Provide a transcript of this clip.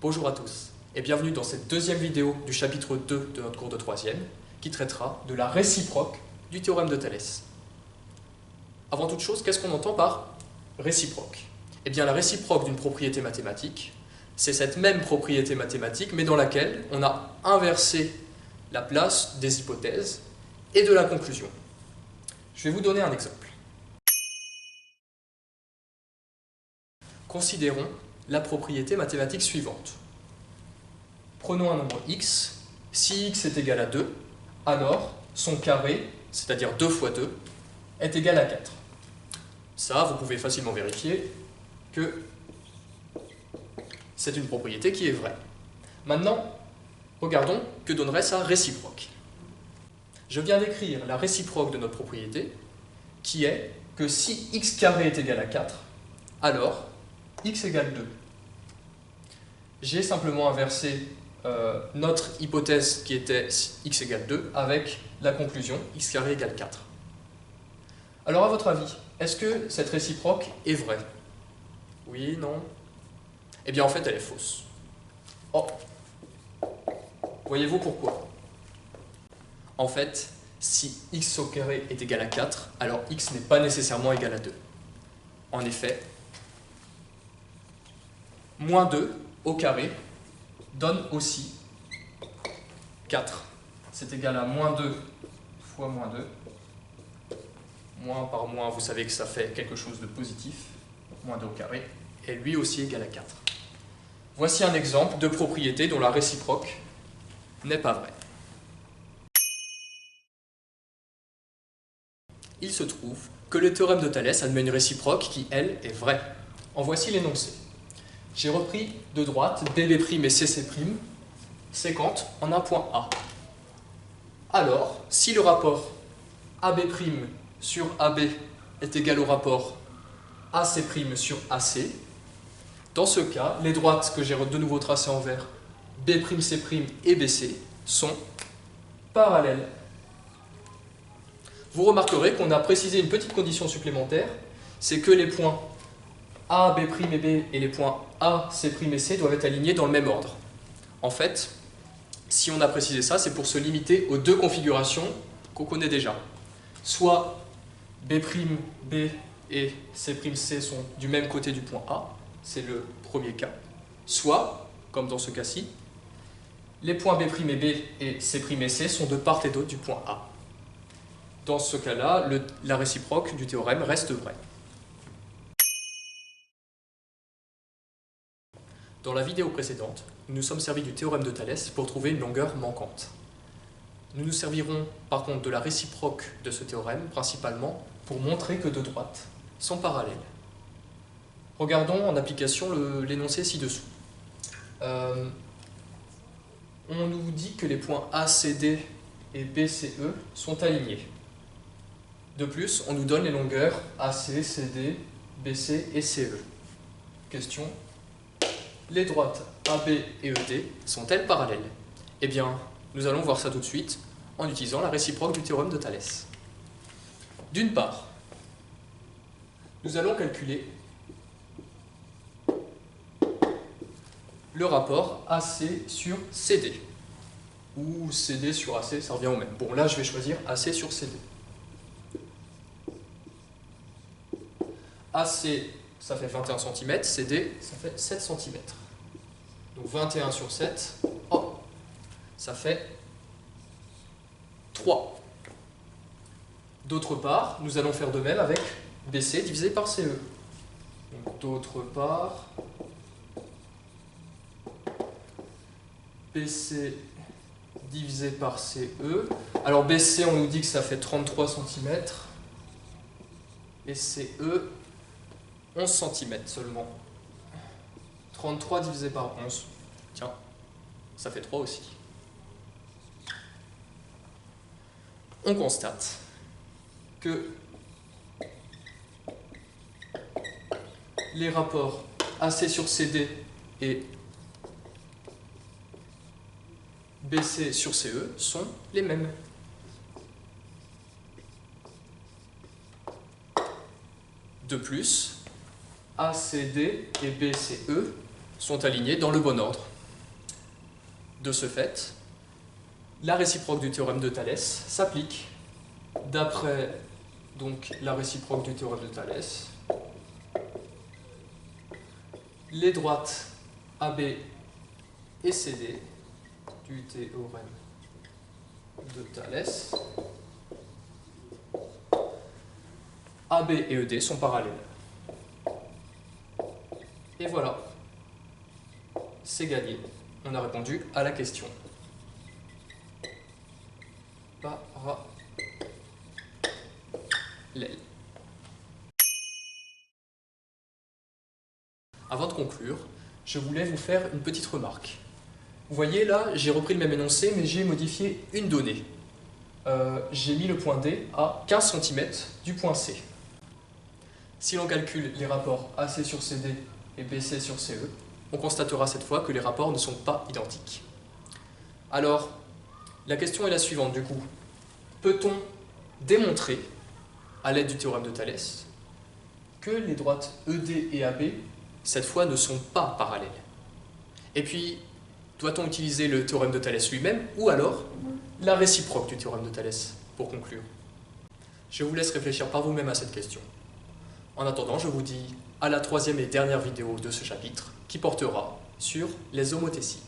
Bonjour à tous et bienvenue dans cette deuxième vidéo du chapitre 2 de notre cours de 3e qui traitera de la réciproque du théorème de Thalès. Avant toute chose, qu'est-ce qu'on entend par réciproque? Eh bien la réciproque d'une propriété mathématique, c'est cette même propriété mathématique mais dans laquelle on a inversé la place des hypothèses et de la conclusion. Je vais vous donner un exemple. Considérons la propriété mathématique suivante. Prenons un nombre x. Si x est égal à 2, alors son carré, c'est-à-dire 2 fois 2, est égal à 4. Ça, vous pouvez facilement vérifier que c'est une propriété qui est vraie. Maintenant, regardons que donnerait sa réciproque. Je viens d'écrire la réciproque de notre propriété, qui est que si x carré est égal à 4, alors x égale 2. J'ai simplement inversé notre hypothèse qui était x égale 2 avec la conclusion x carré égale 4. Alors à votre avis, est-ce que cette réciproque est vraie? Oui, non? Eh bien en fait elle est fausse. Oh! Voyez-vous pourquoi? En fait, si x au carré est égal à 4, alors x n'est pas nécessairement égal à 2. En effet, moins 2 au carré donne aussi 4. C'est égal à moins 2 fois moins 2. Moins par moins, vous savez que ça fait quelque chose de positif. Moins 2 au carré est lui aussi égal à 4. Voici un exemple de propriété dont la réciproque n'est pas vraie. Il se trouve que le théorème de Thalès admet une réciproque qui, elle, est vraie. En voici l'énoncé. J'ai repris de droite BB' et CC' séquentes en un point A. Alors, si le rapport AB' sur AB est égal au rapport AC' sur AC, dans ce cas, les droites que j'ai de nouveau tracées en vert, B'C' et BC, sont parallèles. Vous remarquerez qu'on a précisé une petite condition supplémentaire, c'est que les points A, B' et B et les points A, C' et C doivent être alignés dans le même ordre. En fait, si on a précisé ça, c'est pour se limiter aux deux configurations qu'on connaît déjà. Soit B', B et C' sont du même côté du point A, c'est le premier cas. Soit, comme dans ce cas-ci, les points B' et B et C' et C sont de part et d'autre du point A. Dans ce cas-là, la réciproque du théorème reste vraie. Dans la vidéo précédente, nous nous sommes servis du théorème de Thalès pour trouver une longueur manquante. Nous nous servirons par contre de la réciproque de ce théorème, principalement pour montrer que deux droites sont parallèles. Regardons en application l'énoncé ci-dessous. On nous dit que les points ACD et BCE sont alignés. De plus, on nous donne les longueurs AC, CD, BC et CE. Question: les droites AB et ED sont-elles parallèles? Eh bien, nous allons voir ça tout de suite en utilisant la réciproque du théorème de Thalès. D'une part, nous allons calculer le rapport AC sur CD. Ou CD sur AC, ça revient au même. Bon, là, je vais choisir AC sur CD. AC, ça fait 21 cm, CD, ça fait 7 cm. Donc 21 sur 7, oh, ça fait 3. D'autre part, nous allons faire de même avec BC divisé par CE. D'autre part, BC divisé par CE. Alors BC, on nous dit que ça fait 33 cm. Et CE, 11 cm seulement. 33 divisé par 11. Tiens, ça fait 3 aussi. On constate que les rapports AC sur CD et BC sur CE sont les mêmes. De plus, ACD et BCE sont alignés dans le bon ordre. De ce fait, la réciproque du théorème de Thalès s'applique d'après donc la réciproque du théorème de Thalès. Les droites AB et CD du théorème de Thalès, AB et ED sont parallèles. Et voilà, c'est gagné. On a répondu à la question. Parallèle. Avant de conclure, je voulais vous faire une petite remarque. Vous voyez là, j'ai repris le même énoncé, mais j'ai modifié une donnée. J'ai mis le point D à 15 cm du point C. Si l'on calcule les rapports AC sur CD et BC sur CE, on constatera cette fois que les rapports ne sont pas identiques. Alors, la question est la suivante du coup. Peut-on démontrer, à l'aide du théorème de Thalès, que les droites ED et AB, cette fois, ne sont pas parallèles? Et puis, doit-on utiliser le théorème de Thalès lui-même, ou alors la réciproque du théorème de Thalès, pour conclure? Je vous laisse réfléchir par vous-même à cette question. En attendant, je vous dis à la troisième et dernière vidéo de ce chapitre, qui portera sur les homothéties.